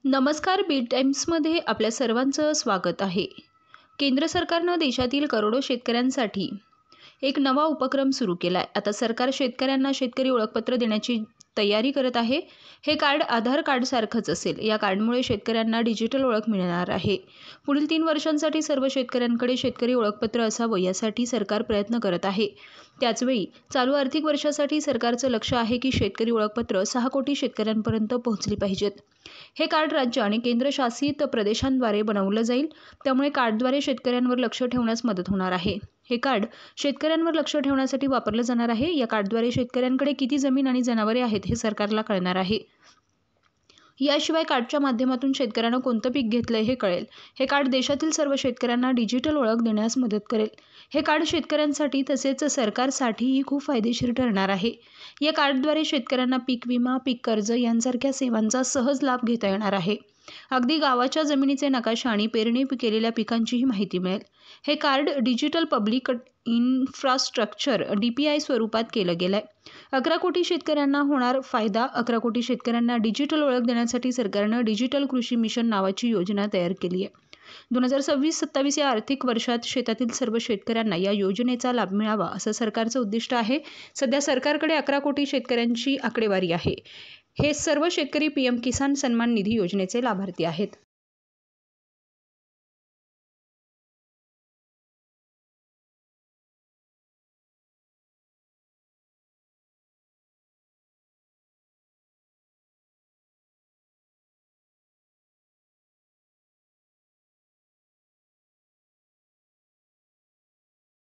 नमस्कार, बी टाइम्समध्ये आपल्या सर्वांचं स्वागत आहे. केंद्र सरकारनं देशातील करोडो शेतकऱ्यांसाठी एक नवा उपक्रम सुरू केला आहे. आता सरकार शेतकऱ्यांना शेतकरी ओळखपत्र देण्याची तयारी करत आहे. हे कार्ड आधार कार्डसारखंच असेल. या कार्डमुळे शेतकऱ्यांना डिजिटल ओळख मिळणार आहे. पुढील 3 वर्षांसाठी सर्व शेतकऱ्यांकडे शेतकरी ओळखपत्र असावं यासाठी सरकार प्रयत्न करत आहे. त्याचवेळी चालू आर्थिक वर्षासाठी सरकारचं लक्ष आहे की शेतकरी ओळखपत्र 6 कोटी शेतकऱ्यांपर्यंत पोहोचली पाहिजेत. हे कार्ड राज्य आणि केंद्रशासित प्रदेशांद्वारे बनवलं जाईल. त्यामुळे कार्डद्वारे शेतकऱ्यांवर लक्ष ठेवण्यास मदत होणार आहे. हे कार्ड शेतकऱ्यांवर लक्ष ठेवण्यासाठी वापरलं जाणार आहे. या कार्डद्वारे शेतकऱ्यांकडे किती जमीन आणि जनावरे आहेत हे सरकारला कळणार आहे. याशिवाय कार्डच्या माध्यमातून शेतकऱ्यानं कोणतं पीक घेतलंय हे कळेल. हे कार्ड देशातील सर्व शेतकऱ्यांना डिजिटल ओळख देण्यास मदत करेल. हे कार्ड शेतकऱ्यांसाठी तसेच सरकारसाठीही खूप फायदेशीर ठरणार आहे. या कार्डद्वारे शेतकऱ्यांना पीक विमा, पीक कर्ज यांसारख्या सेवांचा सहज लाभ घेता येणार आहे. अगदी गावाच्या जमिनीचे नकाशा आणि पेरणी केलेल्या पिकांचीही माहिती मिळेल. हे card digital public infrastructure DPI स्वरूपात केलं गेलंय. 11 कोटी शेतकऱ्यांना होणार फायदा. 11 कोटी शेतकऱ्यांना डिजिटल ओळख देण्यासाठी सरकारनं डिजिटल कृषी मिशन नावाची योजना तयार केली आहे. 2026-27 या आर्थिक वर्षात शेतातील सर्व शेतकऱ्यांना या योजनेचा लाभ मिळावा असं सरकारचं उद्दिष्ट आहे. सध्या सरकारकडे 11 कोटी शेतकऱ्यांची आकडेवारी आहे. हे सर्व शेतकरी PM किसान सन्मान निधी योजनेचे लाभार्थी आहेत.